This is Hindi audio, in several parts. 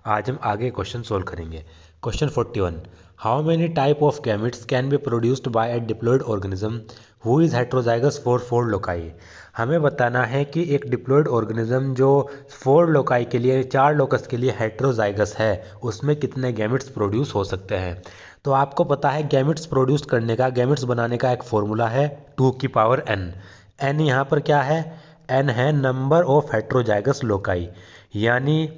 आज हम आगे क्वेश्चन सोल्व करेंगे। Question 41, how many type of gametes can be produced by a diploid organism who is heterozygous for 4 loci. हमें बताना है कि एक डिप्लॉयड ऑर्गेनिज्म जो 4 लोकाई के लिए 4 लोकस के लिए हेट्रोजाइगस है उसमें कितने गैमेट्स प्रोड्यूस हो सकते हैं। तो आपको पता है गैमेट्स प्रोड्यूस करने का, गैमेट्स बनाने का एक फॉर्मूला है 2 की पावर n। n यहाँ पर क्या है, n है नंबर ऑफ हेट्रोजाइगस लोकाई, यानी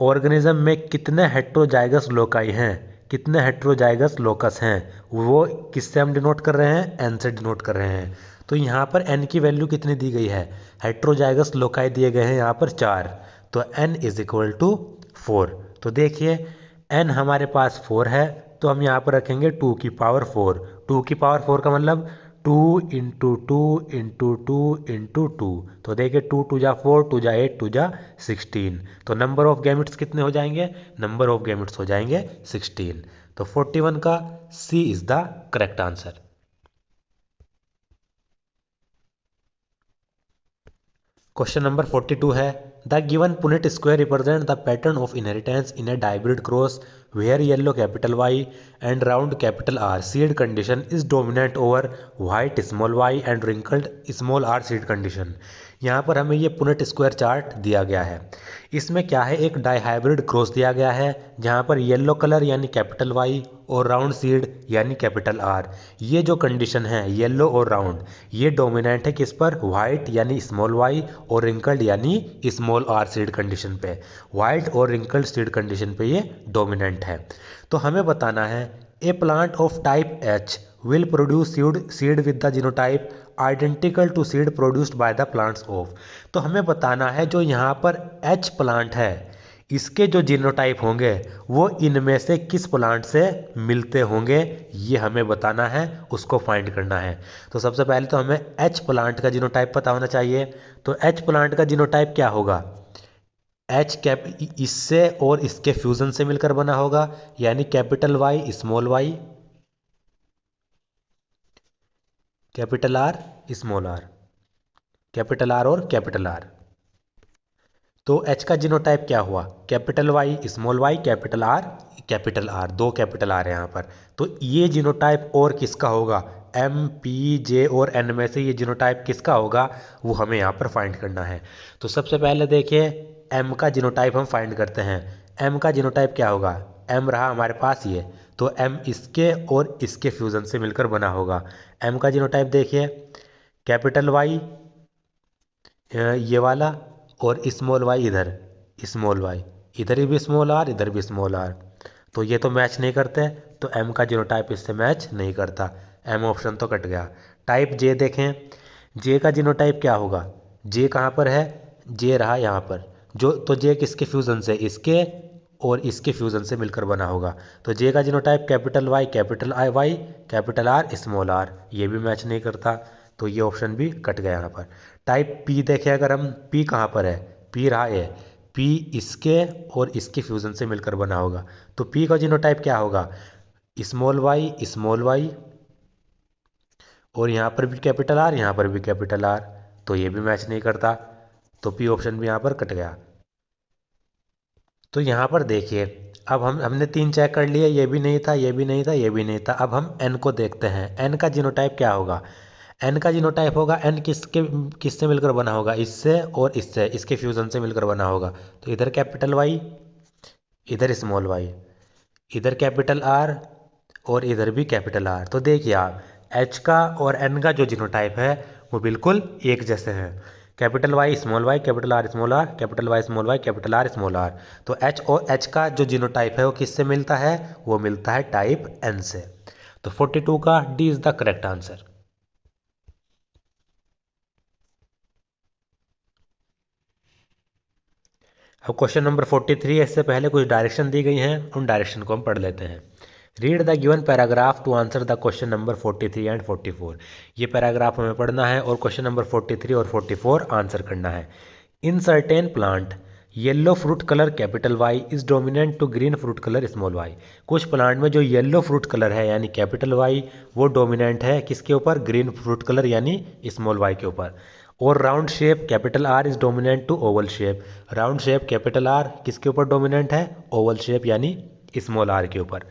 ऑर्गेनिज्म में कितने हेट्रोजाइगस लोकाई हैं, कितने हेट्रोजाइगस लोकस हैं, वो किससे हम डिनोट कर रहे हैं, n से डिनोट कर रहे हैं। तो यहाँ पर n की वैल्यू कितनी दी गई है, हेट्रोजाइगस लोकाई दिए गए हैं यहाँ पर 4, तो n इज इक्वल टू 4। तो देखिए n हमारे पास 4 है तो हम यहाँ पर रखेंगे 2 की पावर 4। 2 की पावर 4 का मतलब 2 इंटू 2 इंटू 2 इंटू 2। तो देखिए 2 2 जा 4, 2 जा 8, 2 जा 16। तो नंबर ऑफ गैमेट्स कितने हो जाएंगे, नंबर ऑफ गैमेट्स हो जाएंगे 16। तो 41 का C is the correct answer. Question number 42 है, the given Punnett square represent the pattern of inheritance in a dihybrid cross where yellow capital Y and round capital R seed condition is dominant over white small y and wrinkled small r seed condition. यहाँ पर हमें ये पुनेट स्क्वायर चार्ट दिया गया है। इसमें क्या है, एक डाइहाइब्रिड क्रॉस दिया गया है जहाँ पर येलो कलर यानी कैपिटल Y और राउंड सीड यानी कैपिटल R। ये जो कंडीशन है येलो और राउंड, ये डोमिनेंट है किस पर, वाइट यानी स्मॉल y और रिंकल्ड यानी स्मॉल r सीड कंडीशन पे। वाइट और रिंकल्ड सीड कंडीशन पे ये डोमिनेंट है। तो हमें बताना है a plant of type H will produce seed with the genotype identical to seed produced by the plants of। तो हमें बताना है जो यहाँ पर H प्लांट है इसके जो जीनोटाइप होंगे वो इनमें से किस प्लांट से मिलते होंगे, ये हमें बताना है, उसको फाइंड करना है। तो सबसे पहले तो हमें H प्लांट का जीनोटाइप पता होना चाहिए। तो H प्लांट का जीनोटाइप क्या होगा, H कैप इससे और इसके फ्यूजन से मिलकर बना होगा, यानी capital Y small y, capital R small r, capital R और कैपिटल R। तो H का जीनोटाइप क्या हुआ, capital Y small y, capital R, दो कैपिटल R है यहाँ पर। तो ये जीनोटाइप और किसका होगा, M, P, J और N में से ये जीनोटाइप किसका होगा, वो हमें यहाँ पर फाइंड करना है। तो सबसे पहले देखिए M का जीनोटाइप हम फाइंड करते हैं। M का जीनोटाइप क्या होगा, M रहा हमारे पास ये, तो M इसके और इसके फ्यूजन से मिलकर बना होगा। M का जीनोटाइप देखिए कैपिटल Y ये वाला और स्मॉल y इधर, स्मॉल y इधर भी स्मॉल r, इधर भी स्मॉल r। तो ये तो मैच नहीं करते, तो m का जीनोटाइप इससे मैच नहीं करता, m ऑप्शन तो कट गया। टाइप J देखें, J का जीनोटाइप क्या होगा, J कहाँ पर है, J रहा यहाँ पर, जो तो J किसके फ्यूजन से, इसके और इसके फ्यूजन से मिलकर बना होगा। तो J का genotype capital Y capital R small r, ये भी मैच नहीं करता, तो ये ऑप्शन भी कट गया यहाँ पर। टाइप P देखें अगर हम, P कहाँ पर है, P रहा है, P इसके और इसके फ्यूजन से मिलकर बना होगा। तो P का जीनोटाइप क्या होगा, स्मॉल y और यहाँ पर भी कैपिटल R, यहाँ पर भी कैपिटल R, तो ये भी मैच नहीं करता, तो P ऑप्शन भी यहाँ पर कट गया। तो यहाँ पर देखिए अब हमने 3 चेक कर लिए, ये भी नहीं था, ये भी नहीं था, ये भी नहीं था। अब हम N को देखते हैं, N का जीनोटाइप क्या होगा, N का जीनोटाइप होगा, N किससे मिलकर बना होगा, इससे और इससे, इसके फ्यूजन से मिलकर बना होगा। तो इधर कैपिटल Y, इधर स्मॉल y, इधर कैपिटल R और इधर भी कैपिटल R। तो देखिए आप H का और N का जो जीनोटाइप है वो बिल्कुल एक जैसे हैं, capital Y small y, capital R small r, capital Y small y, capital R small r। तो H और H का जो जीनोटाइप है वो किससे मिलता है, वो मिलता है टाइप N से। तो 42 का D is the correct answer. अब क्वेश्चन नंबर 43 है, इससे पहले कुछ डायरेक्शन दी गई हैं, उन डायरेक्शन को हम पढ़ लेते हैं। Read the given paragraph to answer the question number 43 and 44। ये पैराग्राफ हमें पढ़ना है और क्वेश्चन नंबर 43 और 44 आंसर करना है। In certain plant yellow fruit colour capital Y is dominant to green fruit colour small y। कुछ प्लांट में जो येलो फ्रूट कलर है यानी कैपिटल Y वो डोमिनेंट है किसके ऊपर, ग्रीन फ्रूट कलर यानी स्मॉल y के ऊपर। और round shape capital R is dominant to oval shape. Round shape capital R किसके ऊपर डोमिनेंट है? ओवल शेप यानी स्मॉल आर के ऊपर।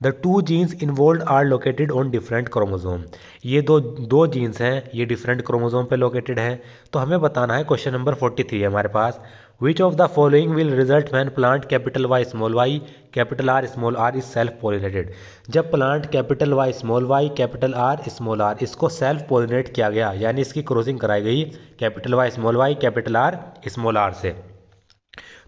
The two genes involve are located on different chromosome. ये दो दो जीन्स हैं, ये डिफरेंट क्रोमोजोम पे लोकेटेड हैं। तो हमें बताना है, क्वेश्चन नंबर 43 है हमारे पास, which of the following will result when plant capital Y capital R small R is self pollinated. जब plant capital R small R इसको सेल्फ पोलिनेट किया गया, यानी इसकी क्रॉसिंग कराई गई capital Y capital R small R से,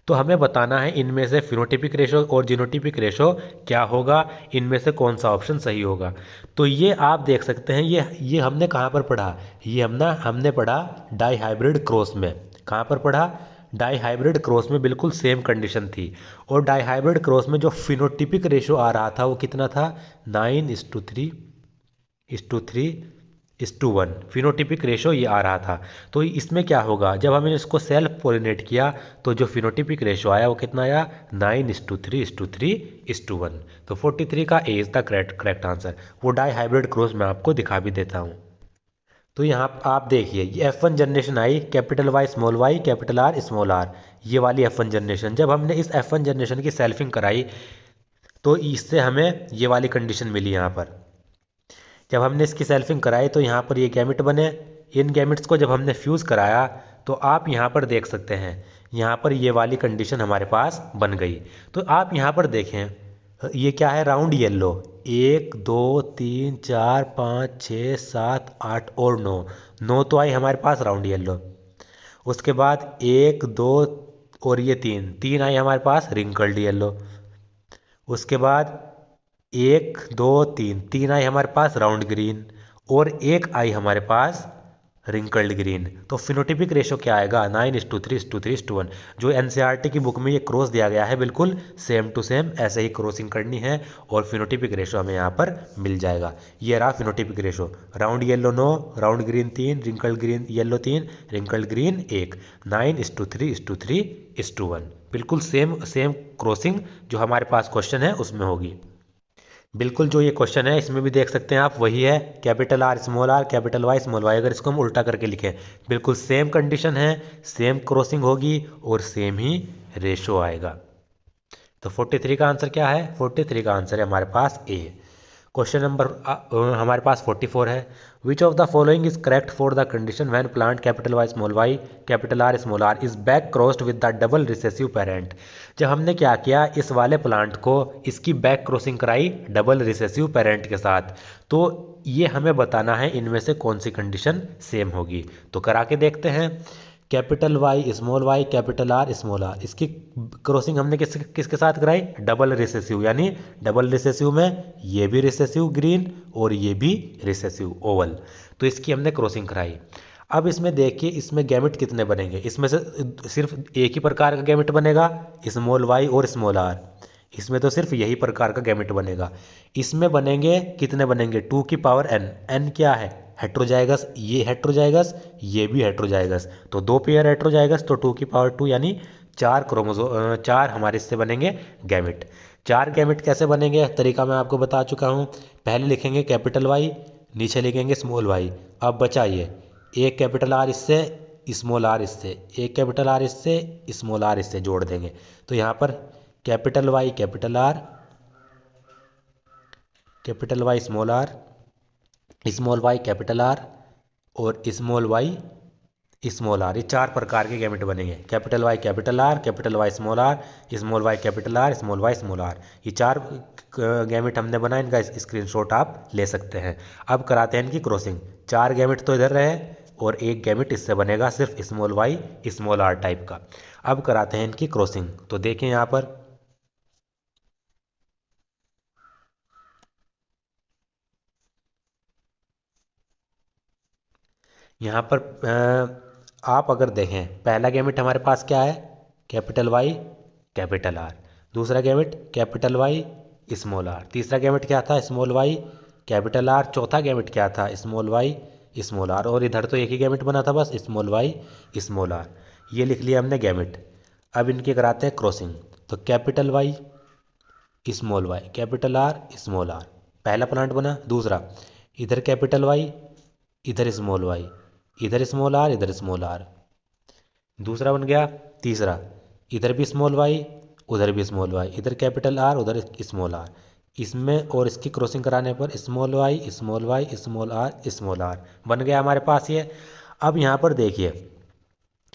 तो हमें बताना है इनमें से फिनोटिपिक रेशो और जीनोटिपिक रेशो क्या होगा, इनमें से कौन सा ऑप्शन सही होगा। तो ये आप देख सकते हैं, ये हमने कहाँ पर पढ़ा? ये हमने पढ़ा डाई हाइब्रिड क्रॉस में। कहाँ पर पढ़ा? डाई हाइब्रिड क्रॉस में बिल्कुल सेम कंडीशन थी। और डाई हाइब्रिड क्रॉस में जो फिनोटिपिक रेशो आ रहा था वो कितना था? 9:3:1 फिनोटिपिक रेशो ये आ रहा था। तो इसमें क्या होगा, जब हमने इसको सेल्फ पोलिनेट किया तो जो फिनोटिपिक रेशो आया वो कितना आया? 9:3:1। तो 43 का A is the correct answer. वो डाई हाइब्रिड क्रॉस मैं आपको दिखा भी देता हूँ। तो यहाँ आप देखिए, ये F1 जनरेशन आई, capital Y capital R small R, ये वाली F1 जनरेशन। जब हमने इस F1 जनरेशन की सेल्फिंग कराई तो इससे हमें ये वाली कंडीशन मिली। यहाँ पर जब हमने इसकी सेल्फिंग कराई तो यहाँ पर ये गैमेट बने। इन गैमेट्स को जब हमने फ्यूज़ कराया तो आप यहाँ पर देख सकते हैं, यहाँ पर ये वाली कंडीशन हमारे पास बन गई। तो आप यहाँ पर देखें, ये क्या है? Round yellow. 1 2 3 4 5 6 7 8 और 9, 9 तो आई हमारे पास राउंड येलो। उसके बाद 1 2 और ये 3, 3 आई हमारे पास रिंकल्ड येलो। उसके बाद 1 2 3, 3 आई हमारे पास राउंड ग्रीन और एक आई हमारे पास रिंकल्ड ग्रीन। तो फिनोटिपिक रेशो क्या आएगा? 9:3:1। जो एनसीईआरटी की बुक में ये क्रॉस दिया गया है बिल्कुल सेम टू सेम ऐसे ही क्रॉसिंग करनी है और फिनोटिपिक रेशो हमें यहाँ पर मिल जाएगा। ये रहा phenotypic ratio, round yellow 9, round green 3, wrinkled green yellow 3, wrinkled green 1, 9:3:1। बिल्कुल सेम सेम क्रॉसिंग जो हमारे पास क्वेश्चन है उसमें होगी। बिल्कुल जो ये क्वेश्चन है इसमें भी देख सकते हैं आप, वही है capital R capital Y small Y. अगर इसको हम उल्टा करके लिखें, बिल्कुल सेम कंडीशन है, सेम क्रॉसिंग होगी और सेम ही रेशो आएगा। तो 43 का आंसर क्या है? 43 का आंसर है हमारे पास ए। क्वेश्चन नंबर हमारे पास 44 है, which of the following is correct for the condition when plant capital Y capital R small R is back crossed with the double recessive parent. जब हमने क्या किया, इस वाले प्लांट को इसकी बैक क्रॉसिंग कराई डबल रिसेसिव पेरेंट के साथ, तो ये हमें बताना है इनमें से कौन सी कंडीशन सेम होगी। तो करा के देखते हैं। Capital Y capital R small R, इसकी क्रॉसिंग हमने किसके साथ कराई? डबल रिसेसिव, यानी डबल रिसेसिव में ये भी रिसेसिव ग्रीन और ये भी रिसेसिव ओवल। तो इसकी हमने क्रॉसिंग कराई। अब इसमें देखिए, इसमें गैमेट कितने बनेंगे? इसमें से सिर्फ एक ही प्रकार का गैमेट बनेगा, स्मॉल वाई और स्मॉल आर। इसमें तो सिर्फ यही प्रकार का गैमेट बनेगा। इसमें बनेंगे कितने? बनेंगे 2 की पावर n। n क्या है? हेट्रोजाइगस। ये हेट्रोजाइगस, ये भी हेट्रोजाइगस, तो 2 पेयर हेट्रोजाइगस, तो 2 की पावर 2 यानी 4 हमारे इससे बनेंगे गैमेट। 4 गैमेट कैसे बनेंगे? तरीका मैं आपको बता चुका हूँ। पहले लिखेंगे कैपिटल वाई, नीचे लिखेंगे स्मॉल वाई। अब बचा ये एक कैपिटल आर इससे, स्मॉल आर इससे, एक कैपिटल आर इससे, स्मॉल आर इससे जोड़ देंगे। तो यहाँ पर capital Y capital R, capital Y small Y capital R और स्मॉल आर, ये 4 प्रकार के गैमेट बनेंगे। Capital Y capital R, capital Y small Y capital R, small R, ये 4 गैमेट हमने बनाए। इनका स्क्रीनशॉट आप ले सकते हैं। अब कराते हैं इनकी क्रॉसिंग। 4 गैमेट तो इधर रहे और एक गैमेट इससे बनेगा सिर्फ small Y small R type का। अब कराते हैं इनकी क्रॉसिंग। तो देखें यहाँ पर, यहाँ पर आप अगर देखें, पहला गैमेट हमारे पास क्या है? Capital Y capital R. दूसरा gamete capital Y small R. तीसरा गैमेट क्या था? Small Y capital R. चौथा गैमेट क्या था? Small Y small R. और इधर तो एक ही गैमेट बना था बस, स्मॉल वाई स्मॉल आर। ये लिख लिया हमने गैमेट। अब इनके कराते हैं क्रॉसिंग। तो capital Y small Y capital R small R, पहला प्लांट बना। दूसरा, इधर कैपिटल वाई, इधर स्मॉल वाई, इधर स्मॉल आर, इधर स्मॉल आर। दूसरा बन गया तीसरा, इधर भी स्मॉल वाई, उधर भी स्मॉल वाई, इधर कैपिटल आर, उधर स्मॉल आर। इसमें और इसकी क्रॉसिंग कराने पर small Y, small Y, small R, small R बन गया हमारे पास ये। अब यहाँ पर देखिए,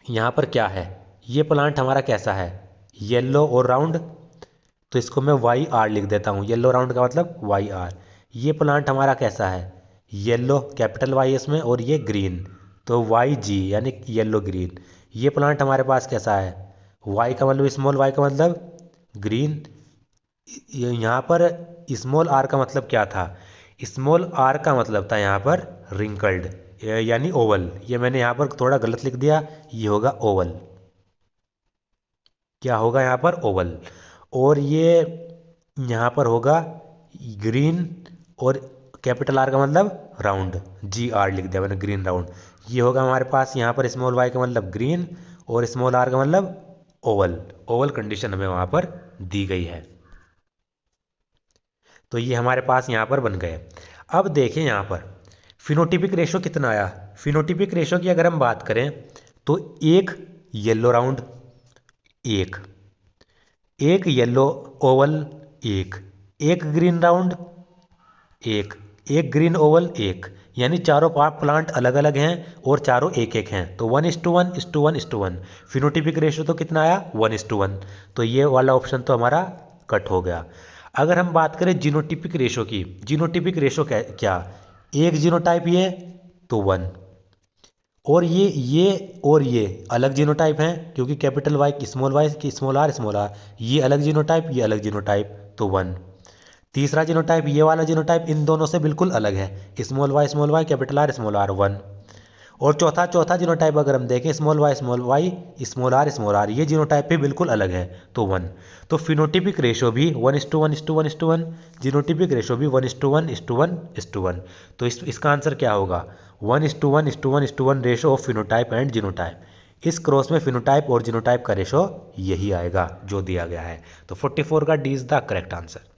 यहाँ पर क्या है, ये प्लांट हमारा कैसा है, येलो और राउंड, तो इसको मैं वाई आर लिख देता हूँ। येलो राउंड का मतलब वाई आर। ये प्लांट हमारा कैसा है, येलो कैपिटल वाई इसमें, और ये ग्रीन, तो वाई जी यानी येलो ग्रीन। ये प्लांट हमारे पास कैसा है, वाई का मतलब स्मॉल वाई का मतलब ग्रीन। यहाँ पर स्मॉल आर का मतलब क्या था, स्मॉल आर का मतलब था यहाँ पर रिंकल्ड यानी ओवल। ये मैंने यहाँ पर थोड़ा गलत लिख दिया, ये होगा ओवल। क्या होगा यहाँ पर, ओवल। और ये यहाँ पर होगा ग्रीन, और कैपिटल आर का मतलब राउंड, जी आर लिख दिया मैंने, ग्रीन राउंड। ये होगा हमारे पास यहाँ पर स्मॉल वाई का मतलब ग्रीन, और स्मॉल आर का मतलब ओवल। ओवल कंडीशन हमें वहाँ पर दी गई है। तो ये हमारे पास यहाँ पर बन गए। अब देखें यहाँ पर फिनोटिपिक रेशो कितना आया। फिनोटिपिक रेशो की अगर हम बात करें तो एक येलो राउंड, एक एक येलो ओवल, एक एक ग्रीन राउंड, एक एक ग्रीन ओवल, एक, यानी चारों प्लांट अलग अलग हैं और चारों एक एक हैं, तो 1:1:1:1। फिनोटिपिक रेशो तो कितना आया, 1:1। तो ये वाला ऑप्शन तो हमारा कट हो गया। अगर हम बात करें जीनोटिपिक रेशो की, जीनोटिपिक रेशो क्या, एक जीनोटाइप ये तो 1, और ये और ये अलग जीनोटाइप हैं, क्योंकि कैपिटल वाई की स्मॉल आर स्मॉल आर, ये अलग जीनोटाइप, ये अलग जीनोटाइप, तो 1। तीसरा जीनोटाइप, ये वाला जीनोटाइप इन दोनों से बिल्कुल अलग है, स्मॉल वाई कैपिटल आर 1। और चौथा चौथा जीनोटाइप अगर हम देखें, स्मॉल वाई स्मॉल आर, ये जीनोटाइप भी बिल्कुल अलग है, तो 1। तो फिनोटिपिक रेशो भी 1:1:1:1, जीनोटिपिक रेशो भी 1:1:1:1। तो इसका आंसर क्या होगा, 1:1:1:1 ratio of phenotype and genotype. इस क्रॉस में फिनोटाइप और जीनोटाइप का रेशो यही आएगा जो दिया गया है। तो 44 का D is the correct answer.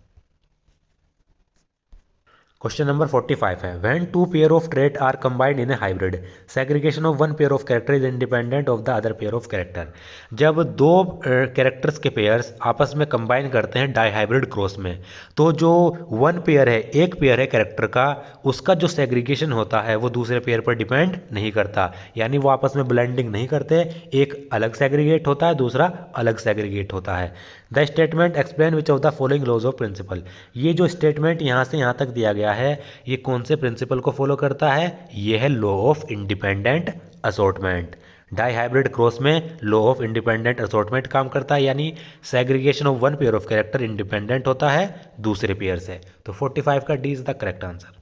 Question number 45 है, when two pair of trait are combined in a hybrid, segregation of one pair of character is independent of the other pair of character. जब दो कैरेक्टर्स के पेयर्स आपस में कंबाइन करते हैं डाई हाइब्रिड क्रॉस में, तो जो वन पेयर है, एक पेयर है कैरेक्टर का, उसका जो सेग्रीगेशन होता है वो दूसरे पेयर पर डिपेंड नहीं करता, यानी वो आपस में ब्लेंडिंग नहीं करते, एक अलग सेग्रीगेट होता है, दूसरा अलग सेग्रीगेट होता है। The statement explain which of the following laws of principle. ये जो स्टेटमेंट यहाँ से यहाँ तक दिया गया है, ये कौन से प्रिंसिपल को फॉलो करता है, ये है law of independent assortment. Dihybrid cross में लॉ ऑफ इंडिपेंडेंट असॉर्टमेंट काम करता है, यानी segregation of one pair of character independent होता है दूसरे पेयर से। तो 45 का D is the correct answer.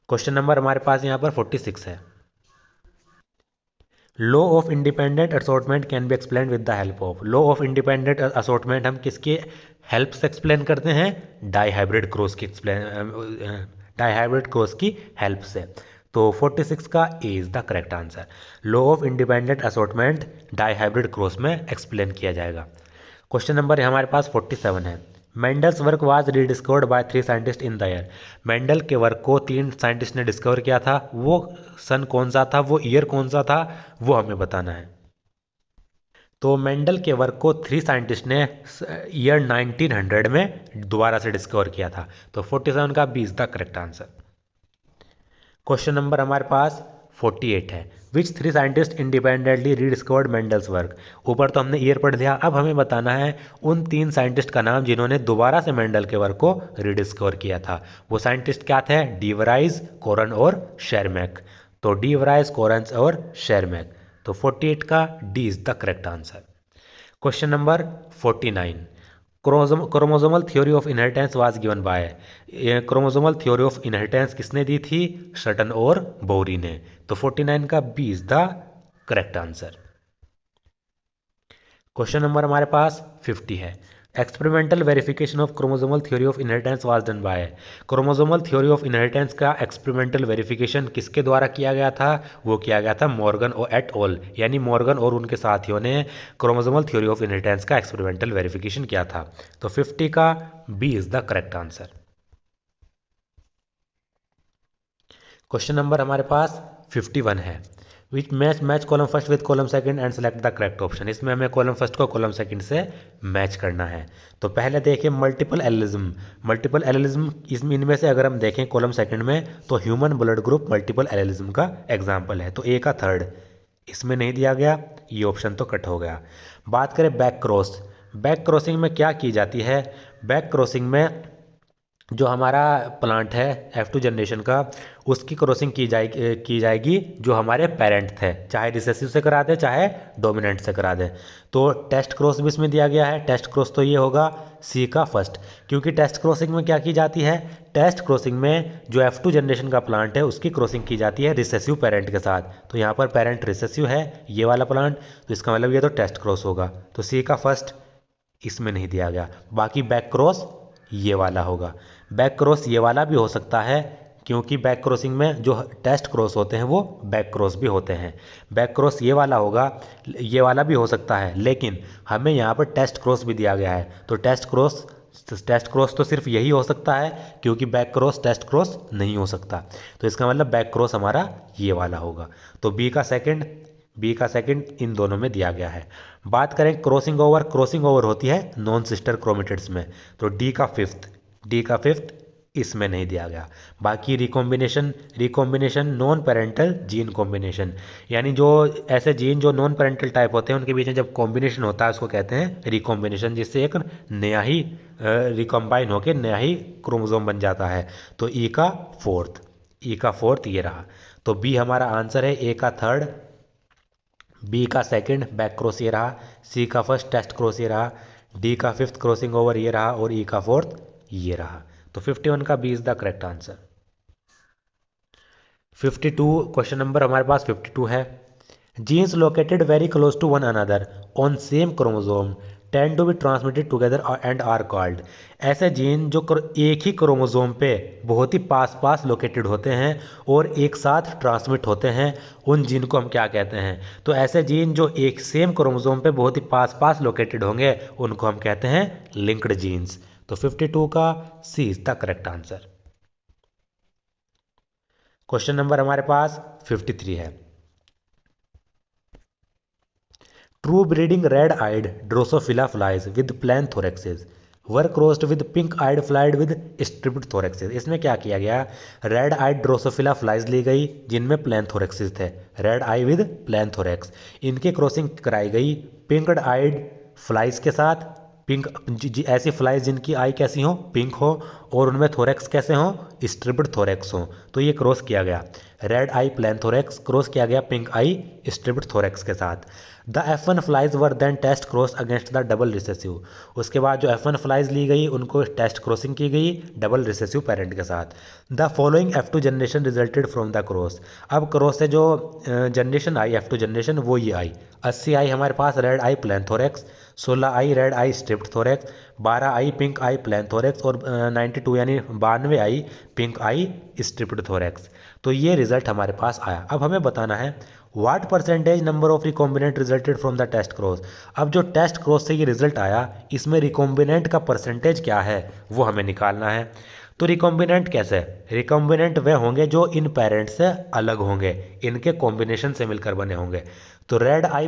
Question number हमारे पास यहाँ पर 46 है, law of independent assortment can be explain with the help of. Law of independent assortment हम किसके हेल्प से एक्सप्लेन करते हैं, डाई हाइब्रिड क्रॉस की डाई हाइब्रिड क्रॉस की हेल्प से। तो 46 का A is the correct answer. Law of independent assortment dihybrid cross में एक्सप्लेन किया जाएगा। क्वेश्चन नंबर हमारे पास 47 है, Mendel's work was rediscovered by 3 scientist in the year. Mendel के वर्क को 3 साइंटिस्ट ने डिस्कवर किया था, वो सन कौन सा था, वो ईयर कौन सा था, वो हमें बताना है। तो मेंडल के वर्क को 3 साइंटिस्ट ने ईयर 1900 में दोबारा से डिस्कवर किया था। तो 47 का B is the correct answer. Question number हमारे पास 48 है, which 3 scientist independently rediscovered Mendel's work. ऊपर तो हमने ईयर पढ़ दिया, अब हमें बताना है उन 3 साइंटिस्ट का नाम जिन्होंने दोबारा से मेंडल के वर्क को रीडिस्कवर किया था। वो साइंटिस्ट क्या थे, डी वराइज, कोरन और शेरमैक। तो डी वराइज, कोरन और शेरमैक। तो 48 का D is the correct answer. Question number 49, chromosomal theory of inheritance was given by. Chromosomal theory of inheritance किसने दी थी, सटन और बोरी ने। तो 49 का B is the correct answer. Question number हमारे पास 50 है, experimental verification of chromosomal theory of inheritance was done by. Chromosomal theory of inheritance का एक्सपेरिमेंटल वेरिफिकेशन किसके द्वारा किया गया था, वो किया गया था मॉर्गन और एट ऑल, यानी मॉर्गन और उनके साथियों ने क्रोमोसोमल थ्योरी ऑफ इनहेरिटेंस का एक्सपेरिमेंटल वेरिफिकेशन किया था। तो 50 का B is the correct answer. Question number हमारे पास 51 है। Which match column first with column second and select the correct option. इसमें हमें कॉलम फर्स्ट को कॉलम सेकंड से मैच करना है। तो पहले देखिए मल्टीपल एलिज्म। मल्टीपल एलिज्म इसमें इनमें से अगर हम देखें कॉलम सेकंड में तो human blood group multiple allelism का एग्जाम्पल है। तो ए का थर्ड इसमें नहीं दिया गया, ये ऑप्शन तो कट हो गया। बात करें बैक क्रॉस। बैक क्रॉसिंग में क्या की जाती है? बैक क्रॉसिंग में जो हमारा प्लांट है F2 जनरेशन का, उसकी क्रॉसिंग की जाएगी जो हमारे पेरेंट थे, चाहे रिसेसिव से करा दें चाहे डोमिनेंट से करा दें। तो टेस्ट क्रॉस भी इसमें दिया गया है। टेस्ट क्रॉस तो ये होगा सी का फर्स्ट, क्योंकि टेस्ट क्रॉसिंग में क्या की जाती है? टेस्ट क्रॉसिंग में जो F2 जनरेशन का प्लांट है उसकी क्रॉसिंग की जाती है रिसेसिव पेरेंट के साथ। तो यहाँ पर पेरेंट रिसेसिव है ये वाला प्लांट, तो इसका मतलब ये तो टेस्ट क्रॉस होगा। तो सी का फर्स्ट इसमें नहीं दिया गया। बाकी बैक क्रॉस ये वाला होगा। बैक क्रॉस ये वाला भी हो सकता है, क्योंकि बैक क्रॉसिंग में जो टेस्ट क्रॉस होते हैं वो बैक क्रॉस भी होते हैं। बैक क्रॉस ये वाला होगा, ये वाला भी हो सकता है, लेकिन हमें यहाँ पर टेस्ट क्रॉस भी दिया गया है। तो टेस्ट क्रॉस तो सिर्फ यही हो सकता है, क्योंकि बैक क्रॉस टेस्ट क्रॉस नहीं हो सकता। तो इसका मतलब बैक क्रॉस हमारा ये वाला होगा। तो बी का सेकंड इन दोनों में दिया गया है। बात करें क्रॉसिंग ओवर होती है नॉन सिस्टर क्रोमेटिड्स में। तो डी का फिफ्थ इसमें नहीं दिया गया। बाकी recombination non parental gene combination, यानी जो ऐसे जीन जो नॉन पेरेंटल टाइप होते हैं उनके बीच में जब कॉम्बिनेशन होता है उसको कहते हैं रिकॉम्बिनेशन, जिससे एक नया ही रिकॉम्बाइन होकर नया ही क्रोमोसोम बन जाता है। तो ई का फोर्थ ये रहा। तो बी हमारा आंसर है। ए का थर्ड, बी का सेकंड बैक क्रॉस ये रहा, सी का फर्स्ट टेस्ट क्रॉस ये रहा, डी का फिफ्थ क्रॉसिंग ओवर ये रहा और ई का फोर्थ ये रहा। तो 51 का B is the correct answer. 52 question number हमारे पास 52 है। Genes located very close to one another on same chromosome tend to be transmitted together and are called. ऐसे जीन जो एक ही क्रोमोसोम पे बहुत ही पास लोकेटेड होते हैं और एक साथ ट्रांसमिट होते हैं, उन जीन को हम क्या कहते हैं? तो ऐसे जीन जो एक सेम क्रोमोसोम पे बहुत ही पास लोकेटेड होंगे उनको हम कहते हैं लिंक्ड जीन्स। तो 52 का C is the correct answer. Question number हमारे पास 53 है। True breeding red eyed Drosophila flies with plain thoraxes were crossed with pink eyed flies with striped thoraxes. इसमें क्या किया गया? रेड आइड ड्रोसोफिला फ्लाइज ली गई जिनमें प्लेन थोरेक्सेस थे, red eye with plain thorax. इनकी क्रॉसिंग कराई गई पिंक्ड आइड फ्लाइज के साथ। पिंक ऐसी फ्लाइज जिनकी आई कैसी हो? पिंक हो, और उनमें थोरेक्स कैसे हो? स्ट्रिप्ड थोरेक्स हो। तो ये क्रॉस किया गया, red eye plain thorax cross किया गया पिंक आई स्ट्रिप्ड थोरेक्स के साथ। The F1 flies were then test cross against the double recessive. उसके बाद जो F1 फ्लाइज ली गई उनको टेस्ट क्रॉसिंग की गई डबल रिसेसिव पेरेंट के साथ। The following F2 generation resulted from the cross. अब क्रॉस से जो जनरेशन आई F2 जनरेशन वो ये आई। 80 आई हमारे पास रेड आई प्लेन थोरेक्स, 16 आई रेड आई स्ट्रिप्ड थोरेक्स, 12 आई पिंक आई प्लेन थोरेक्स और 92 यानी 92 आई पिंक आई स्ट्रिप्ड थोरेक्स। तो ये रिजल्ट हमारे पास आया। अब हमें बताना है what percentage number of recombinant resulted from the test cross. अब जो टेस्ट क्रॉस से ये रिजल्ट आया इसमें रिकॉम्बिनेंट का परसेंटेज क्या है वो हमें निकालना है। तो रिकॉम्बिनेंट कैसे? रिकॉम्बिनेंट वे होंगे जो इन पेरेंट से अलग होंगे, इनके कॉम्बिनेशन से मिलकर बने होंगे। तो रेड आई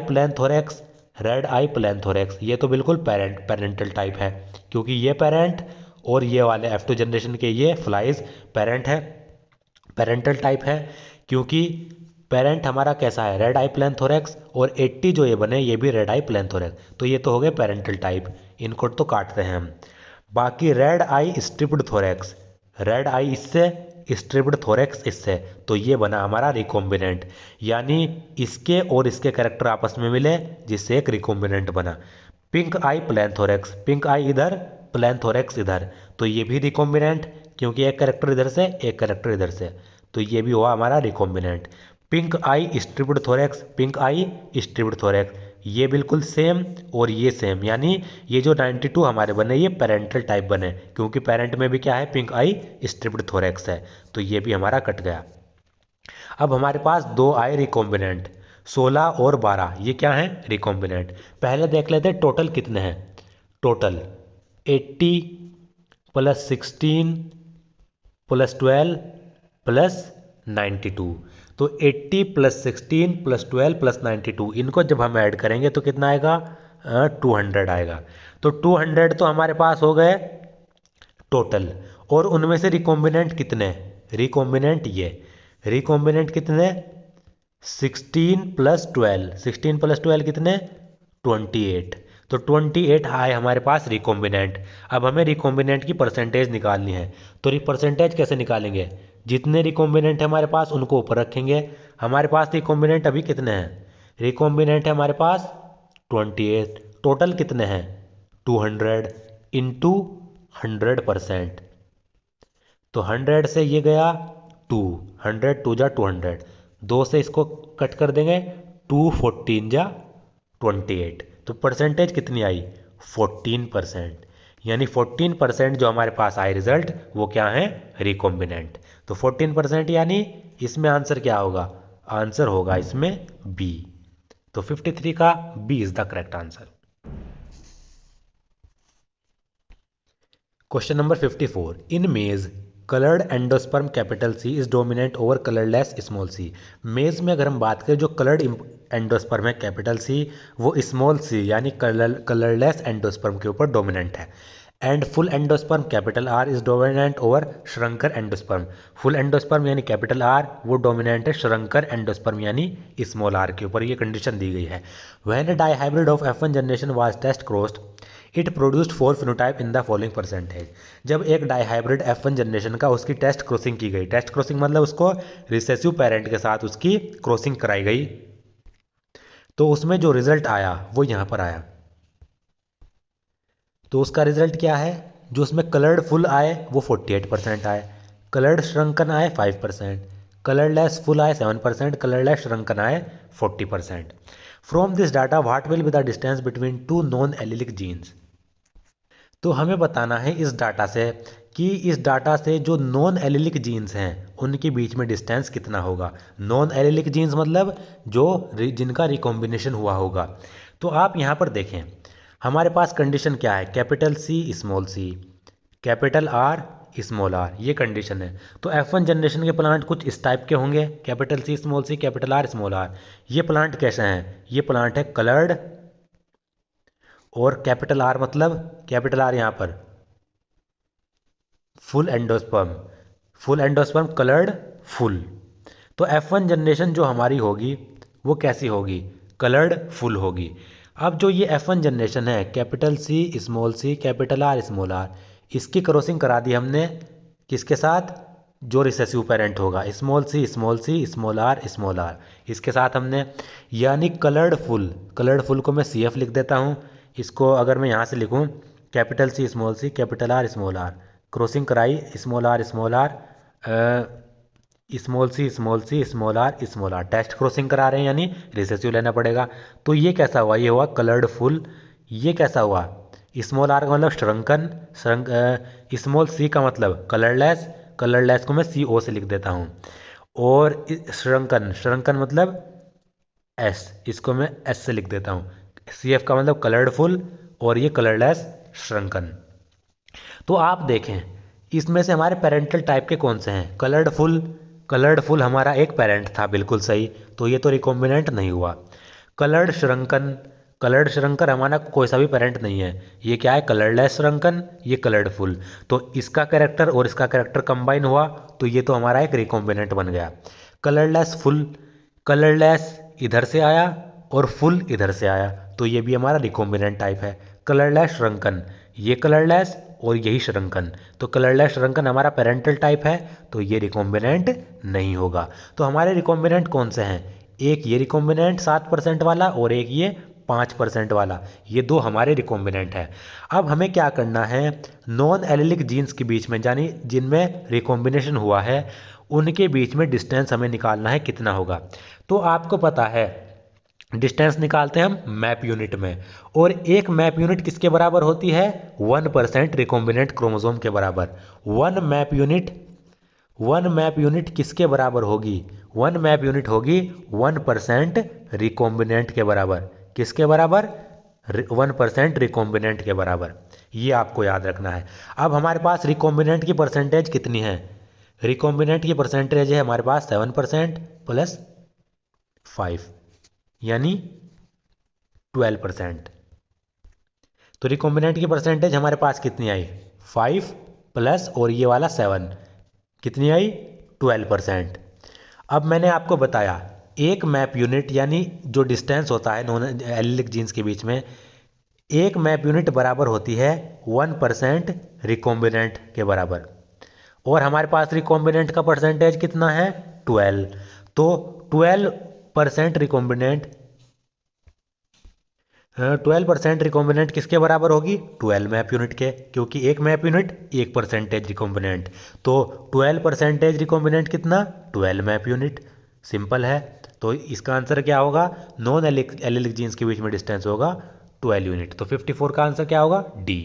प्लेन थोरेक्स ये तो बिल्कुल पेरेंटल टाइप है, क्योंकि ये पेरेंट और ये वाले F2 जनरेशन के ये फ्लाइज पेरेंटल टाइप है। क्योंकि पेरेंट हमारा कैसा है? रेड आई प्लेन थोरेक्स, और 80 जो ये बने ये भी रेड आई प्लेन थोरेक्स। तो ये तो हो गए पेरेंटल टाइप, इनको तो काटते हैं हम। बाकी red eye striped thorax, red आई इससे स्ट्रिप्ड थोरेक्स इससे, तो ये बना हमारा रिकॉम्बिनेंट, यानी इसके और इसके कैरेक्टर आपस में मिले जिससे एक रिकॉम्बिनेंट बना। Pink eye plain thorax, pink आई इधर प्लेन थोरेक्स इधर, तो ये भी रिकॉम्बिनेंट, क्योंकि एक कैरेक्टर इधर से एक कैरेक्टर इधर से, तो ये भी हुआ हमारा recombinant. Pink eye striped thorax, pink eye striped thorax ये बिल्कुल सेम और ये सेम, यानी ये जो 92 हमारे बने ये पेरेंटल टाइप बने, क्योंकि पेरेंट में भी क्या है? पिंक आई स्ट्रिप्ड थोरेक्स है। तो ये भी हमारा कट गया। अब हमारे पास दो आए रिकॉम्बिनेंट, 16 और 12, ये क्या है? रिकॉम्बिनेंट। पहले देख लेते हैं टोटल कितने हैं। टोटल 80 + 16 + 12 + 92। तो 80 प्लस 16 प्लस 12 प्लस 92, इनको जब हम ऐड करेंगे तो कितना आएगा? 200 आएगा। तो 200 तो हमारे पास हो गए टोटल, और उनमें से रिकॉम्बिनेंट कितने? रिकॉम्बिनेंट कितने? 16 प्लस 12, 16 प्लस 12 कितने? 28। तो 28 आए हमारे पास रिकॉम्बिनेंट। अब हमें रिकॉम्बिनेंट की परसेंटेज निकालनी है। तो परसेंटेज कैसे निकालेंगे? जितने रिकॉम्बिनेंट है हमारे पास उनको ऊपर रखेंगे। हमारे पास रिकॉम्बिनेंट अभी कितने हैं? रिकॉम्बिनेंट है हमारे पास 28। टोटल कितने हैं? 200 इंटू 100%। तो 100 से ये गया 2, 100 टू जा 200, 2 से इसको कट कर देंगे, 2 14 जा 28। तो परसेंटेज कितनी आई? 14%। यानी 14% जो हमारे पास आए रिजल्ट वो क्या है? रिकॉम्बिनेंट। तो 14% यानी इसमें आंसर क्या होगा? आंसर होगा इसमें बी। तो 53 का B is the correct answer. Question number 54, in maize coloured endosperm capital C is dominant over colourless small C. Maize में अगर हम बात करें, जो कलर्ड एंडोस्पर्म है कैपिटल सी, वो स्मॉल सी यानी कलरलेस एंडोस्पर्म के ऊपर डोमिनेंट है। And full endosperm capital R is dominant over shrunken endosperm. Full endosperm यानी कैपिटल आर वो डोमिनेंट है श्रंकर एंडोस्पर्म यानी स्मॉल आर के ऊपर। ये कंडीशन दी गई है। When dihybrid of F1 generation was test crossed it produced 4 phenotype in the following percentage. जब एक डाईहाइब्रिड F1 जनरेशन का उसकी टेस्ट क्रॉसिंग की गई, टेस्ट क्रॉसिंग मतलब उसको रिसेसिव पेरेंट के साथ उसकी क्रॉसिंग कराई गई, तो उसमें जो रिजल्ट आया वो यहाँ पर आया। तो उसका रिजल्ट क्या है? जो उसमें कलर्ड फुल आए वो 48% आए, कलर्ड श्रंकन आए 5%, कलरलेस फुल आए 7%, कलरलेस श्रंकन आए 40%। From this data what will be the distance between two non allelic genes. तो हमें बताना है इस डाटा से कि इस डाटा से जो नॉन एलिलिक जीन्स हैं उनके बीच में डिस्टेंस कितना होगा। नॉन एलिलिक जीन्स मतलब जो जिनका रिकॉम्बिनेशन हुआ होगा। तो आप यहाँ पर देखें, हमारे पास कंडीशन क्या है? Capital C small C, capital R small R, ये कंडीशन है। तो F1 जनरेशन के प्लांट कुछ इस टाइप के होंगे, capital C small C capital R small R. ये प्लांट कैसे हैं? ये प्लांट है कलर्ड, और कैपिटल आर मतलब कैपिटल आर यहाँ पर full endosperm, full endosperm coloured full. तो F1 जनरेशन जो हमारी होगी वो कैसी होगी? कलर्ड फुल होगी। अब जो ये F1 जनरेशन है capital C small C capital R small R, इसकी क्रॉसिंग करा दी हमने किसके साथ? जो रिसेसिव पेरेंट होगा, small C small R small R, इसके साथ हमने। यानी कलर्ड फुल को मैं CF लिख देता हूँ। इसको अगर मैं यहाँ से लिखूँ capital C capital R small R, crossing कराई small R small R, test crossing करा रहे हैं यानी रिसेसिव लेना पड़ेगा। तो ये कैसा हुआ? ये हुआ कलर्ड फुल। ये कैसा हुआ? स्मॉल आर का मतलब श्रंकन, स्मॉल सी का मतलब कलरलेस, कलरलेस को मैं CO से लिख देता हूँ। और श्रंकन मतलब S, इसको मैं S से लिख देता हूँ। CF का मतलब कलर्ड फुल, और ये कलरलेस श्रंकन। तो आप देखें इसमें से हमारे पेरेंटल टाइप के कौन से हैं? कलर्ड फुल हमारा एक पेरेंट था, बिल्कुल सही। तो ये तो रिकॉम्बिनेंट नहीं हुआ। कलर्ड श्रंकन हमारा कोई सा भी पेरेंट नहीं है। ये क्या है? कलरलेस श्रंकन, ये कलर्ड फुल। तो इसका कैरेक्टर और इसका कैरेक्टर कंबाइन हुआ तो ये तो हमारा एक रिकॉम्बिनेंट बन गया। कलरलेस फुल, कलरलेस इधर से आया और फुल इधर से आया, तो ये भी हमारा रिकॉम्बिनेंट टाइप है। कलरलेस श्रंकन, ये कलरलेस और यही श्रंकन, तो कलरलेस श्रंकन हमारा पेरेंटल टाइप है, तो ये रिकॉम्बिनेंट नहीं होगा। तो हमारे रिकॉम्बिनेंट कौन से हैं? एक ये रिकॉम्बिनेंट 7% वाला और एक ये 5% वाला, ये दो हमारे रिकॉम्बिनेंट है। अब हमें क्या करना है? नॉन एलिलिक जीन्स के बीच में, यानी जिनमें रिकॉम्बिनेशन हुआ है उनके बीच में डिस्टेंस हमें निकालना है, कितना होगा। तो आपको पता है डिस्टेंस निकालते हैं हम मैप यूनिट में, और एक मैप यूनिट किसके बराबर होती है? 1% रिकॉम्बिनेंट क्रोमोसोम के बराबर। वन मैप यूनिट किसके बराबर होगी? वन मैप यूनिट होगी 1% रिकॉम्बिनेंट के बराबर। किसके बराबर? 1% रिकॉम्बिनेंट के बराबर। ये आपको याद रखना है। अब हमारे पास रिकॉम्बिनेंट की परसेंटेज कितनी है? रिकॉम्बिनेंट की परसेंटेज है हमारे पास 7% प्लस 5 यानी 12%। तो रिकॉम्बिनेंट की परसेंटेज हमारे पास कितनी आई? 5 प्लस और ये वाला 7 कितनी आई? 12%। अब मैंने आपको बताया एक मैप यूनिट यानी जो डिस्टेंस होता है नॉन एलिलिक जीन्स के बीच में, एक मैप यूनिट बराबर होती है 1% रिकॉम्बिनेंट के बराबर। और हमारे पास रिकॉम्बिनेंट का परसेंटेज कितना है? 12। तो 12% रिकॉम्बिनेंट 12% रिकॉम्बिनेंट किसके बराबर होगी? 12 मैप यूनिट के, क्योंकि एक मैप यूनिट 1% रिकॉम्बिनेंट। तो 12% रिकॉम्बिनेंट कितना? 12 मैप यूनिट। सिंपल है। तो इसका आंसर क्या होगा? नॉन एलिलिक जीन्स के बीच में डिस्टेंस होगा 12 यूनिट। तो 54 का आंसर क्या होगा? डी।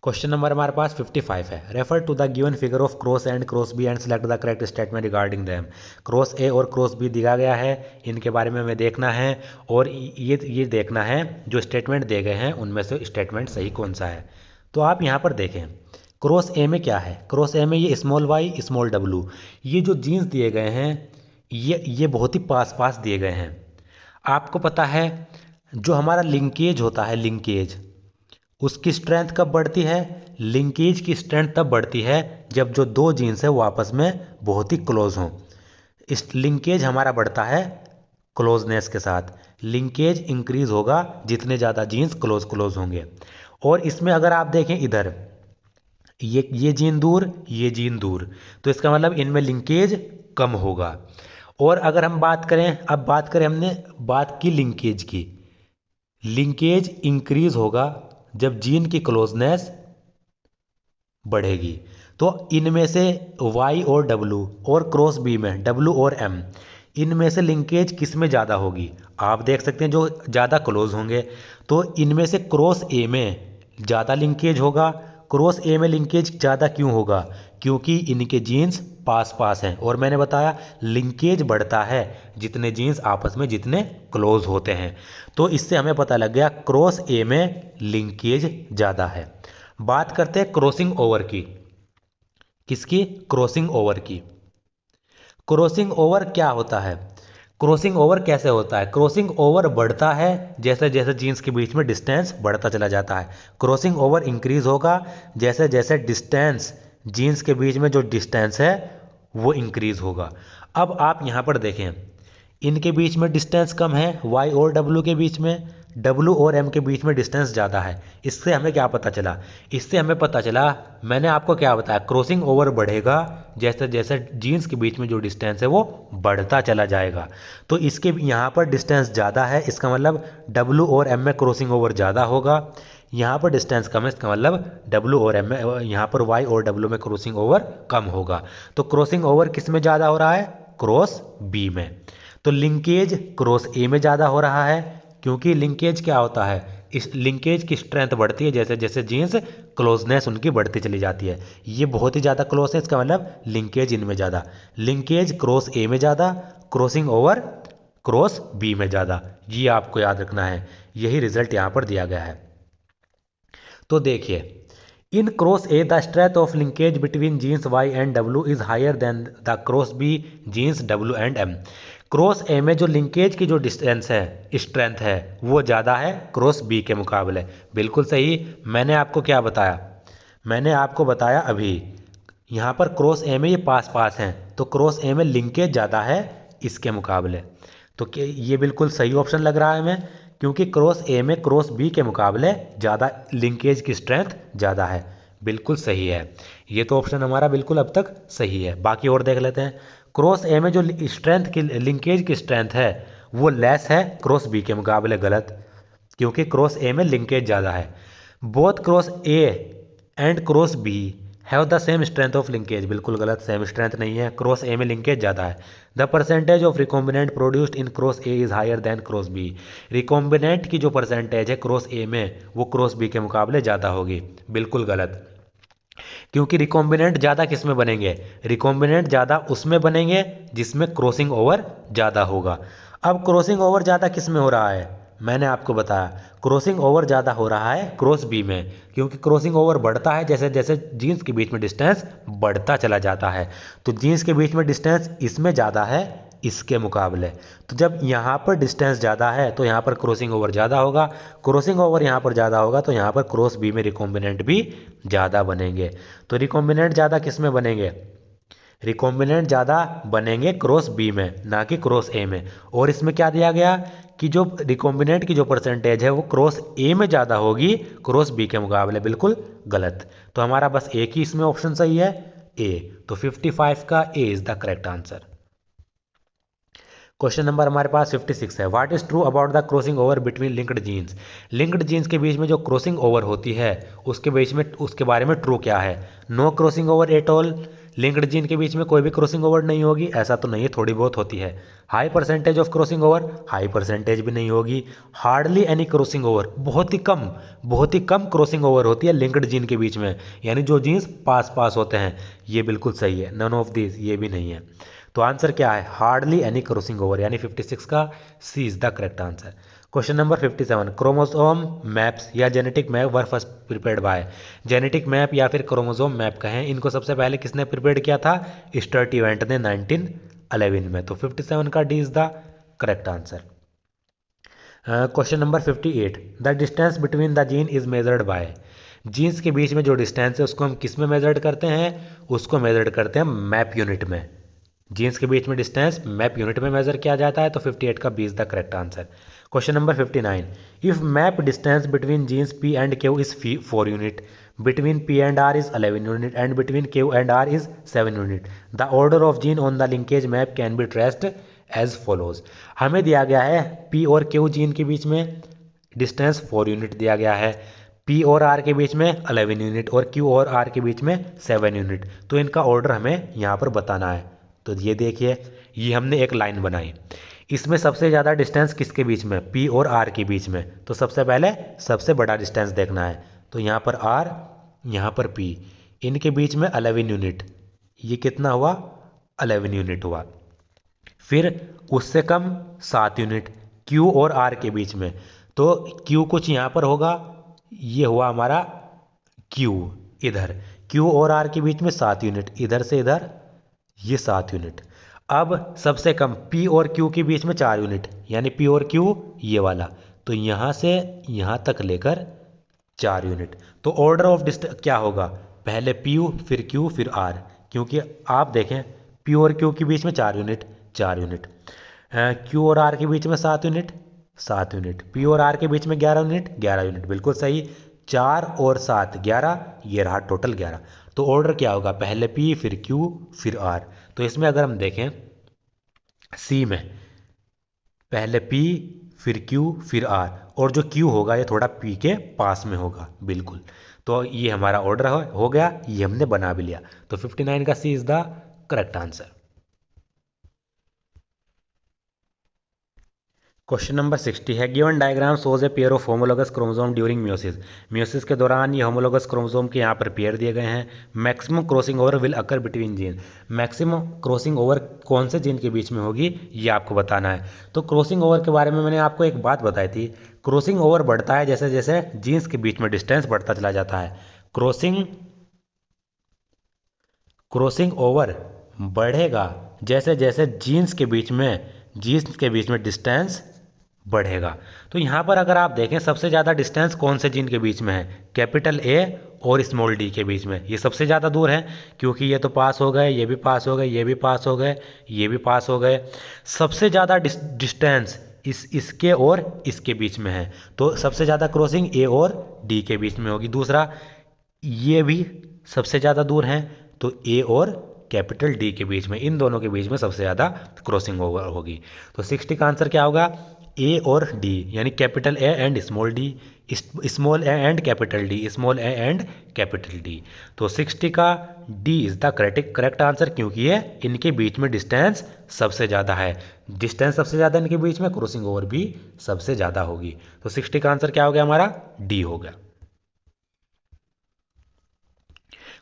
क्वेश्चन नंबर हमारे पास 55 है। Refer to the given figure of cross and cross B and select the correct statement regarding them. Cross A और क्रॉस बी दिया गया है, इनके बारे में हमें देखना है और ये देखना है जो स्टेटमेंट दिए गए हैं उनमें से स्टेटमेंट सही कौन सा है। तो आप यहाँ पर देखें क्रॉस ए में क्या है? क्रॉस ए में ये स्मॉल वाई स्मॉल डब्लू, ये जो जीन्स दिए गए हैं ये बहुत ही पास पास दिए गए हैं। आपको पता है जो हमारा लिंकेज होता है, लिंकेज उसकी स्ट्रेंथ कब बढ़ती है? लिंकेज की स्ट्रेंथ तब बढ़ती है जब जो दो जीन्स है वो आपस में बहुत ही क्लोज हों। इस लिंकेज हमारा बढ़ता है क्लोजनेस के साथ। लिंकेज इंक्रीज होगा जितने ज़्यादा जीन्स क्लोज क्लोज होंगे। और इसमें अगर आप देखें इधर ये जीन दूर, ये जीन दूर, तो इसका मतलब इनमें लिंकेज कम होगा। और अगर हम बात करें, अब बात करें, हमने बात की लिंकेज की, लिंकेज इंक्रीज होगा जब जीन की क्लोजनेस बढ़ेगी। तो इनमें से Y और W और क्रॉस B में W और M, इनमें से लिंकेज किस में ज़्यादा होगी? आप देख सकते हैं जो ज़्यादा क्लोज होंगे, तो इनमें से क्रॉस A में ज़्यादा लिंकेज होगा। क्रॉस A में लिंकेज ज़्यादा क्यों होगा? क्योंकि इनके जीन्स पास पास हैं। और मैंने बताया लिंकेज बढ़ता है जितने जीन्स आपस में जितने क्लोज होते हैं। तो इससे हमें पता लग गया क्रॉस A में लिंकेज ज़्यादा है। बात करते हैं क्रॉसिंग ओवर की। किसकी? क्रॉसिंग ओवर की। क्रॉसिंग ओवर क्या होता है? क्रॉसिंग ओवर कैसे होता है? क्रॉसिंग ओवर बढ़ता है जैसे जैसे जीन्स के बीच में डिस्टेंस बढ़ता चला जाता है। क्रॉसिंग ओवर इंक्रीज होगा जैसे जैसे डिस्टेंस, जीन्स के बीच में जो डिस्टेंस है वो इंक्रीज होगा। अब आप यहाँ पर देखें इनके बीच में डिस्टेंस कम है, Y और W के बीच में, W और M के बीच में डिस्टेंस ज़्यादा है। इससे हमें क्या पता चला? इससे हमें पता चला, मैंने आपको क्या बताया, क्रॉसिंग ओवर बढ़ेगा जैसे जैसे जीन्स के बीच में जो डिस्टेंस है वो बढ़ता चला जाएगा। तो इसके यहाँ पर डिस्टेंस ज़्यादा है, इसका मतलब W और M में क्रॉसिंग ओवर ज़्यादा होगा। यहाँ पर डिस्टेंस कम है, इसका मतलब W और M में, यहाँ पर Y और W में क्रॉसिंग ओवर कम होगा। तो क्रॉसिंग ओवर किस में ज़्यादा हो रहा है? क्रॉस B में। तो लिंकेज क्रॉस ए में ज़्यादा हो रहा है, क्योंकि लिंकेज क्या होता है, इस लिंकेज की स्ट्रेंथ बढ़ती है जैसे जैसे जीन्स क्लोजनेस उनकी बढ़ती चली जाती है। ये बहुत ही ज़्यादा क्लोज है, इसका मतलब लिंकेज इनमें ज़्यादा। लिंकेज क्रॉस ए में ज़्यादा, क्रॉसिंग ओवर क्रॉस बी में ज़्यादा। ये आपको याद रखना है, यही रिजल्ट यहाँ पर दिया गया है। तो देखिए in cross A the strength of linkage between genes Y and W is higher than the cross B genes W and M। Cross A में जो लिंकेज की जो डिस्टेंस है, स्ट्रेंथ है, वो ज़्यादा है क्रॉस बी के मुकाबले। बिल्कुल सही। मैंने आपको क्या बताया? मैंने आपको बताया अभी यहाँ पर क्रॉस ए में ये पास पास हैं, तो क्रॉस ए में लिंकेज ज़्यादा है इसके मुकाबले। तो ये बिल्कुल सही ऑप्शन लग रहा है हमें, क्योंकि क्रॉस ए में क्रॉस बी के मुकाबले ज़्यादा लिंकेज की स्ट्रेंथ ज़्यादा है। बिल्कुल सही है, ये तो ऑप्शन हमारा बिल्कुल अब तक सही है। बाकी और देख लेते हैं। क्रॉस ए में जो स्ट्रेंथ की लिंकेज की स्ट्रेंथ है वो लेस है क्रॉस बी के मुकाबले। गलत, क्योंकि क्रॉस ए में लिंकेज ज़्यादा है। Both cross A and cross B have the same strength of linkage. बिल्कुल गलत, सेम स्ट्रेंथ नहीं है, क्रॉस ए में लिंकेज ज़्यादा है। The percentage of recombinant produced in cross A is higher than cross B. Recombinant की जो परसेंटेज है क्रॉस ए में वो क्रॉस बी के मुकाबले ज़्यादा होगी। बिल्कुल गलत, क्योंकि रिकॉम्बिनेंट ज़्यादा किस में बनेंगे? रिकॉम्बिनेंट ज़्यादा उसमें बनेंगे जिसमें क्रॉसिंग ओवर ज़्यादा होगा। अब क्रॉसिंग ओवर ज़्यादा किस में हो रहा है? मैंने आपको बताया क्रॉसिंग ओवर ज़्यादा हो रहा है क्रॉस बी में, क्योंकि क्रॉसिंग ओवर बढ़ता है जैसे जैसे जीन्स के बीच में डिस्टेंस बढ़ता चला जाता है। तो जीन्स के बीच में डिस्टेंस इसमें ज़्यादा है इसके मुकाबले। तो जब यहाँ पर डिस्टेंस ज़्यादा है तो यहाँ पर क्रॉसिंग ओवर ज़्यादा होगा, क्रॉसिंग ओवर यहाँ पर ज़्यादा होगा तो यहाँ पर क्रॉस बी में रिकॉम्बिनेंट भी ज़्यादा बनेंगे। तो रिकॉम्बिनेंट ज़्यादा किस में बनेंगे? रिकॉम्बिनेंट ज़्यादा बनेंगे क्रॉस बी में, ना कि क्रॉस ए में। और इसमें क्या दिया गया कि जो रिकॉम्बिनेंट की जो परसेंटेज है वो क्रॉस ए में ज़्यादा होगी क्रॉस बी के मुकाबले। बिल्कुल गलत। तो हमारा बस एक ही इसमें ऑप्शन सही है, ए। तो 55 का A is the correct answer. Question number हमारे पास 56 है। What is true about the crossing over between linked genes? Linked genes के बीच में जो क्रॉसिंग ओवर होती है उसके बीच में, उसके बारे में ट्रू क्या है? No crossing over at all, linked gene के बीच में कोई भी क्रॉसिंग ओवर नहीं होगी, ऐसा तो नहीं है, थोड़ी बहुत होती है। High percentage of crossing over, high percentage भी नहीं होगी। हार्डली एनी क्रॉसिंग ओवर, बहुत ही कम क्रॉसिंग ओवर होती है लिंक्ड जीन के बीच में, यानी जो जीन्स पास पास होते हैं। ये बिल्कुल सही है, नन ऑफ दिस, ये भी नहीं है। तो आंसर क्या है? हार्डली एनी क्रॉसिंग ओवर, यानी 56 का C is the correct answer. Question number 57, chromosome maps या genetic map were first prepared by? Genetic map या फिर क्रोमोसोम मैप कहें, इनको सबसे पहले किसने प्रिपेयर किया था? स्टर्ट इवेंट ने 1911 में। तो 57 का D is the correct answer. Question number 58, the distance between the gene is measured by? Genes के बीच में जो डिस्टेंस है उसको हम किस में मेजर्ड करते हैं? उसको मेजर्ड करते हैं मैप यूनिट में। जीन्स के बीच में डिस्टेंस मैप यूनिट में मेजर किया जाता है। तो 58 का B is the correct answer. Question number 59, if map distance between genes P and Q is 4 unit, between P and R is 11 unit and between Q and R is 7 unit, the order of gene on the linkage map can be traced as follows. हमें दिया गया है पी और क्यू जीन के बीच में डिस्टेंस 4 यूनिट दिया गया है, पी और आर के बीच में 11 यूनिट और क्यू और आर के बीच में 7 यूनिट। तो इनका ऑर्डर हमें यहाँ पर बताना है। तो ये देखिए, ये हमने एक लाइन बनाई, इसमें सबसे ज़्यादा डिस्टेंस किसके बीच में? पी और आर के बीच में। तो सबसे पहले सबसे बड़ा डिस्टेंस देखना है। तो यहाँ पर आर, यहाँ पर पी, इनके बीच में 11 यूनिट। ये कितना हुआ? 11 यूनिट हुआ। फिर उससे कम 7 यूनिट क्यू और आर के बीच में। तो क्यू कुछ यहाँ पर होगा, ये हुआ हमारा क्यू इधर, क्यू और आर के बीच में 7 यूनिट, इधर से इधर ये 7 यूनिट। अब सबसे कम पी और क्यू के बीच में 4 यूनिट, यानी पी और क्यू ये वाला, तो यहाँ से यहाँ तक लेकर 4 यूनिट। तो ऑर्डर ऑफ डिस्टेंस क्या होगा? पहले पी फिर क्यू फिर आर, क्योंकि आप देखें पी और क्यू के बीच में 4 यूनिट, 4 यूनिट, क्यू और आर के बीच में 7 यूनिट, 7 यूनिट, पी और आर के बीच में 11 यूनिट, 11 यूनिट। बिल्कुल सही, 4 और 7 11, ये रहा टोटल 11। तो ऑर्डर क्या होगा? पहले पी फिर क्यू फिर आर। तो इसमें अगर हम देखें सी में पहले पी फिर क्यू फिर आर, और जो क्यू होगा ये थोड़ा पी के पास में होगा। बिल्कुल, तो ये हमारा ऑर्डर हो गया, ये हमने बना भी लिया। तो 59 का C is the correct answer. Question number 60 है, given diagram shows a pair of homologous chromosome during meiosis. Meiosis के दौरान ये होमोलोगस क्रोमोसोम के यहाँ पर पेयर दिए गए हैं। Maximum crossing over will occur between gene, maximum crossing over कौन से जीन के बीच में होगी ये आपको बताना है। तो क्रॉसिंग ओवर के बारे में मैंने आपको एक बात बताई थी, क्रॉसिंग ओवर बढ़ता है जैसे जैसे जीन्स के बीच में डिस्टेंस बढ़ता चला जाता है। क्रॉसिंग ओवर बढ़ेगा जैसे जैसे जीन्स के बीच में डिस्टेंस बढ़ेगा। तो यहाँ पर अगर आप देखें सबसे ज़्यादा डिस्टेंस कौन से जीन के बीच में है? कैपिटल ए और स्मॉल डी के बीच में, ये सबसे ज़्यादा दूर है, क्योंकि ये तो पास हो गए, ये भी पास हो गए, ये भी पास हो गए, ये भी पास हो गए। सबसे ज़्यादा डिस्टेंस इसके और इसके बीच में है, तो सबसे ज़्यादा क्रॉसिंग ए और डी के बीच में होगी। दूसरा, ये भी सबसे ज़्यादा दूर हैं, तो ए और कैपिटल डी के बीच में, इन दोनों के बीच में सबसे ज़्यादा क्रॉसिंग ओवर होगी। तो 60 का आंसर क्या होगा? ए और डी, यानी capital A and small D, small A and capital D, small A and capital D. तो 60 का D is the correct answer, क्योंकि ये इनके बीच में डिस्टेंस सबसे ज़्यादा है। डिस्टेंस सबसे ज़्यादा इनके बीच में, क्रॉसिंग ओवर भी सबसे ज़्यादा होगी। तो 60 का आंसर क्या हो गया हमारा? डी हो गया।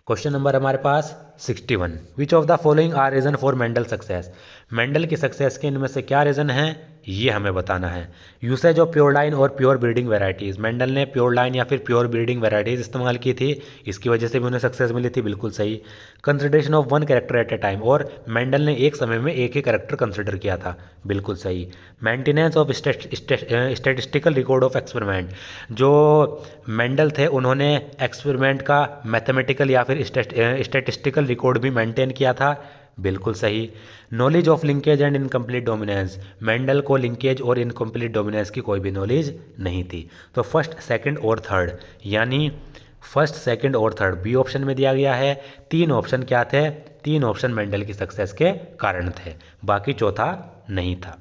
क्वेश्चन नंबर हमारे पास 61, which of the following are reason for Mendel success? Mendel की सक्सेस के इनमें से क्या रीजन है? ये हमें बताना है। यूसेज ऑफ प्योर लाइन और प्योर ब्रीडिंग वेराइटीज़, मेंडल ने प्योर लाइन या फिर प्योर ब्रीडिंग वेराइटीज़ इस्तेमाल की थी, इसकी वजह से भी उन्हें सक्सेस मिली थी, बिल्कुल सही। Consideration of one character eight A time, और मेंडल ने एक समय में एक ही कैरेक्टर कंसिडर किया था, बिल्कुल सही। Maintenance of statistical record of experiment, जो मेंडल थे उन्होंने एक्सपेरिमेंट का मैथमेटिकल या फिर स्टैटिस्टिकल रिकॉर्ड भी मेंटेन किया था, बिल्कुल सही। Knowledge of linkage and incomplete dominance, Mendel को लिंकेज और इनकम्प्लीट डोमिनेंस की कोई भी नॉलेज नहीं थी। तो फर्स्ट, सेकंड और थर्ड, यानी फर्स्ट, सेकंड और थर्ड बी ऑप्शन में दिया गया है। तीन ऑप्शन क्या थे? तीन ऑप्शन मेंडल की सक्सेस के कारण थे, बाकी चौथा नहीं था।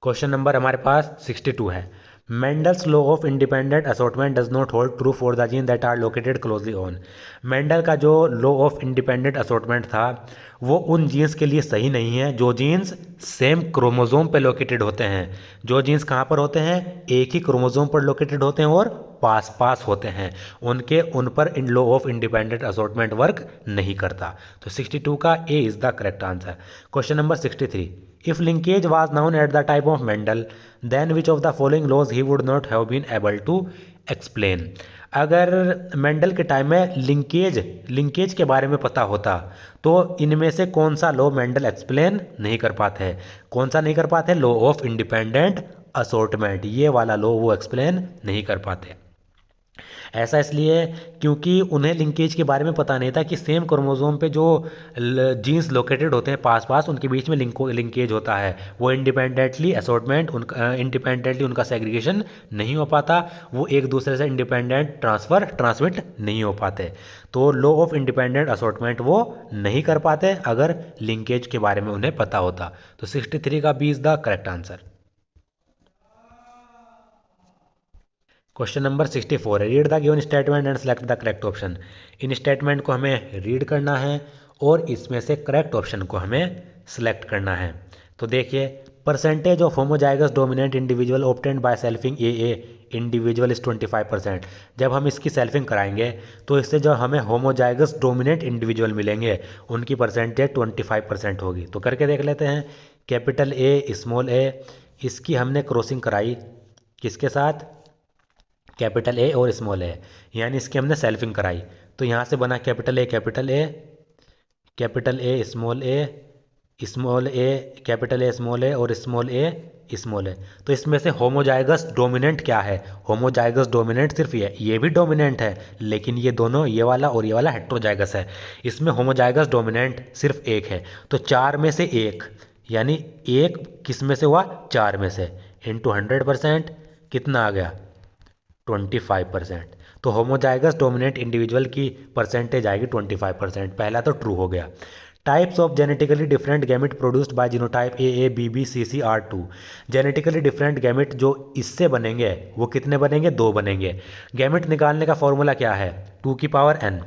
क्वेश्चन नंबर हमारे पास 62 है। Mendel's law of independent assortment does not hold true for the gene that are located closely on. Mendel का जो लॉ ऑफ इंडिपेंडेंट असॉर्टमेंट था वो उन जीन्स के लिए सही नहीं है जो जीन्स सेम क्रोमोजोम पे लोकेटेड होते हैं। जो जीन्स कहाँ पर होते हैं? एक ही क्रोमोजोम पर लोकेटेड होते हैं और पास पास होते हैं, उन पर इन law of independent assortment work नहीं करता। तो 62 का A is the correct answer. Question number 63, if linkage was known at the time of Mendel then which of the following laws he would not have been able to explain. अगर मेंडल के टाइम में लिंकेज के बारे में पता होता तो इनमें से कौन सा लॉ मेंडल एक्सप्लेन नहीं कर पाते हैं? कौन सा नहीं कर पाते? लॉ ऑफ इंडिपेंडेंट असॉर्टमेंट, ये वाला लॉ वो एक्सप्लेन नहीं कर पाते। ऐसा इसलिए क्योंकि उन्हें लिंकेज के बारे में पता नहीं था कि सेम क्रोमोसोम पे जो जीन्स लोकेटेड होते हैं पास पास, उनके बीच में लिंकेज होता है। वो इंडिपेंडेंटली असॉर्टमेंट इंडिपेंडेंटली उनका सेग्रीगेशन नहीं हो पाता, वो एक दूसरे से इंडिपेंडेंट ट्रांसमिट नहीं हो पाते। तो लॉ ऑफ इंडिपेंडेंट असॉर्टमेंट वो नहीं कर पाते अगर लिंकेज के बारे में उन्हें पता होता। तो 63 का B is the correct answer. Question number 64 है, read the given statement and select the correct option. इन स्टेटमेंट को हमें रीड करना है और इसमें से करेक्ट ऑप्शन को हमें सेलेक्ट करना है। तो देखिए, percentage of homozygous dominant individual obtained by selfing A individual is 25%। जब हम इसकी सेल्फिंग कराएंगे तो इससे जो हमें होमोजाइगस डोमिनेंट इंडिविजुअल मिलेंगे उनकी परसेंटेज 25% होगी। तो करके देख लेते हैं। कैपिटल ए स्मॉल ए, इसकी हमने क्रॉसिंग कराई किसके साथ? कैपिटल ए और स्मॉल ए, यानी इसकी हमने सेल्फिंग कराई। तो यहाँ से बना capital A capital A, capital A small A, small A capital A small A और स्मॉल ए स्मॉल ए। तो इसमें से होमोजाइगस डोमिनेंट क्या है? होमोजाइगस डोमिनेंट सिर्फ ये भी डोमिनेंट है, लेकिन ये दोनों, ये वाला और ये वाला हेट्रोजाइगस है। इसमें होमोजाइगस डोमिनेंट सिर्फ एक है। तो चार में से एक, यानी एक किस में से हुआ? चार में से, इंटू 100% कितना आ गया? 25%। तो होमोजाइगस डोमिनेंट इंडिविजुअल की परसेंटेज आएगी 25%। पहला तो ट्रू हो गया। Types of genetically different gamete produced by genotype A B B C C are 2। Genetically different gamete जो इससे बनेंगे वो कितने बनेंगे? 2 बनेंगे। गैमेट निकालने का फॉर्मूला क्या है? 2 की पावर n।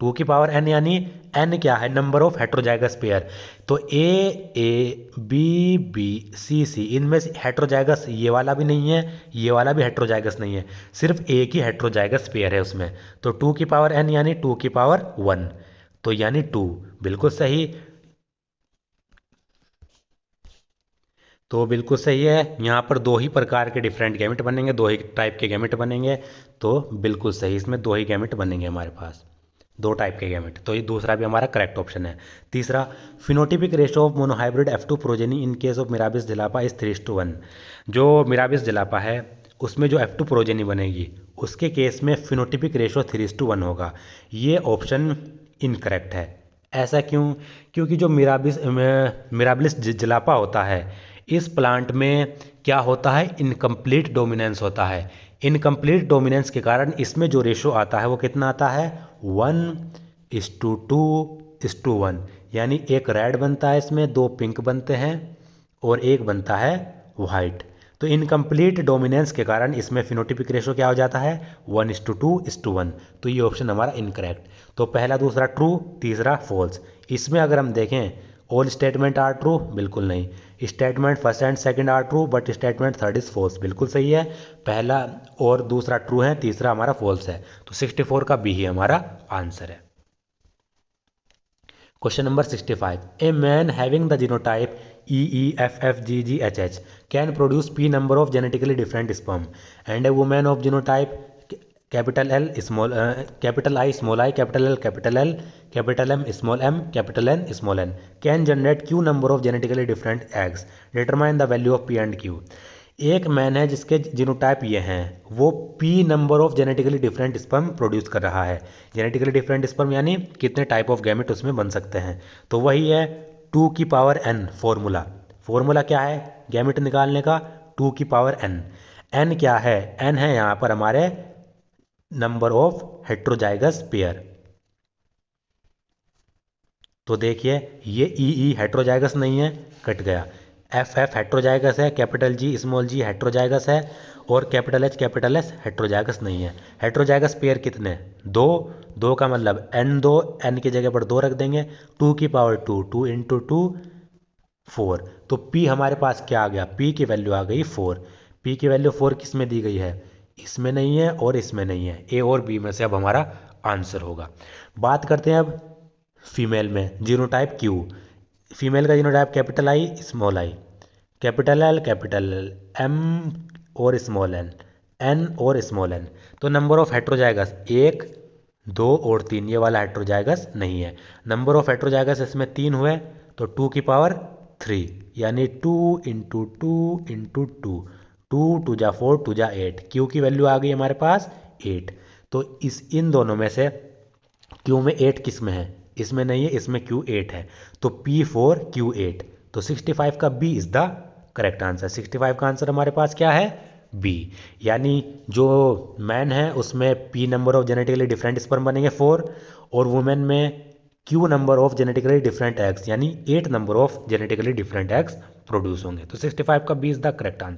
2 की पावर n यानी n क्या है? Number of heterozygous pair. तो ए बी बी सी सी, इनमें से हेट्रोजाइगस ये वाला भी नहीं है, ये वाला भी हेट्रोजाइगस नहीं है, सिर्फ एक ही हेट्रोजाइगस पेयर है उसमें। तो 2 की पावर n यानी 2 की पावर 1, तो यानी 2, बिल्कुल सही। तो बिल्कुल सही है, यहाँ पर दो ही प्रकार के डिफरेंट गैमेट बनेंगे, दो ही टाइप के गैमेट बनेंगे। तो बिल्कुल सही, इसमें दो ही गैमेट बनेंगे हमारे पास, दो टाइप के गैमेट। तो ये दूसरा भी हमारा करेक्ट ऑप्शन है। तीसरा, phenotypic ratio of monohybrid F2 progeny in case of Mirabilis jalapa is 3:1। जो मिराबिस जिलापा है उसमें जो F2 प्रोजेनी बनेगी उसके केस में फिनोटिपिक रेशो 3:1 होगा। ये ऑप्शन इनकरेक्ट है। ऐसा क्यों? क्योंकि जो मिराबिलिस जिलापा होता है, इस प्लांट में क्या होता है? इनकम्प्लीट डोमिनेंस होता है। इनकम्प्लीट डोमिनेंस के कारण इसमें जो रेशो आता है वो कितना आता है? 1:2:1, यानी एक रेड बनता है इसमें, दो पिंक बनते हैं और एक बनता है वाइट। तो इनकम्प्लीट डोमिनेंस के कारण इसमें फिनोटिपिक रेशो क्या हो जाता है? 1:2:1। तो ये ऑप्शन हमारा इनकरेक्ट। तो पहला दूसरा ट्रू, तीसरा फॉल्स। इसमें अगर हम देखें, ऑल स्टेटमेंट आर ट्रू, बिल्कुल नहीं। Statement first and second are true but statement third is false, बिल्कुल सही है। पहला और दूसरा ट्रू है, तीसरा हमारा फॉल्स है। तो 64 का बी ही हमारा आंसर है। Question number 65. A man having the genotype EEFFGGHH can produce P number of genetically different sperm, and a woman of genotype capital L small capital I small I capital L capital M small m capital N small n can generate Q number of genetically different eggs. Determine the value of P and Q. एक मैन है जिसके जीनोटाइप ये हैं, वो P number of genetically different sperm produce कर रहा है। जेनेटिकली डिफरेंट स्पर्म यानी कितने टाइप ऑफ गैमेट उसमें बन सकते हैं, तो वही है 2 की पावर n फॉर्मूला। फॉर्मूला क्या है गैमेट निकालने का? 2 की पावर n। n क्या है? n है यहाँ पर हमारे नंबर ऑफ हेट्रोजाइगस पेयर। तो देखिए ये ई हेट्रोजाइगस नहीं है, कट गया। एफ हेट्रोजाइगस है, कैपिटल जी स्मॉल जी हेट्रोजाइगस है, और कैपिटल एच हेट्रोजाइगस नहीं है। हेट्रोजाइगस पेयर कितने? दो का मतलब n की जगह पर 2 रख देंगे। 2 की पावर 2, 2 इंटू 2 4। तो P हमारे पास क्या आ गया? P की वैल्यू आ गई 4। P की वैल्यू 4 किस में दी गई है? इसमें नहीं है और इसमें नहीं है। A और B में से अब हमारा आंसर होगा। बात करते हैं अब फीमेल में, जीनोटाइप क्यू। फीमेल का genotype capital I small I, capital L M और स्मॉल एन और स्मॉल एन। तो नंबर ऑफ हेट्रोजाइगस 1 2 और 3, ये वाला हेट्रोजाइगस नहीं है। नंबर ऑफ हेट्रोजाइगस इसमें 3 हुए, तो 2 की पावर 3 यानी 2 इंटू 2 इंटू 2, 2 2 जा 4 2 जा 8। क्यू की वैल्यू आ गई हमारे पास 8। तो इन दोनों में से क्यू में 8 किस में है? इसमें नहीं है, इसमें क्यू 8 है। तो P4 Q8। तो 65 का B is the correct answer. 65 का आंसर हमारे पास क्या है? B। यानी जो मैन है उसमें P number of genetically different sperm बनेंगे 4, और वुमेन में Q number of genetically different eggs यानी 8 number of genetically different eggs produce होंगे। तो 65 का B is the correct answer.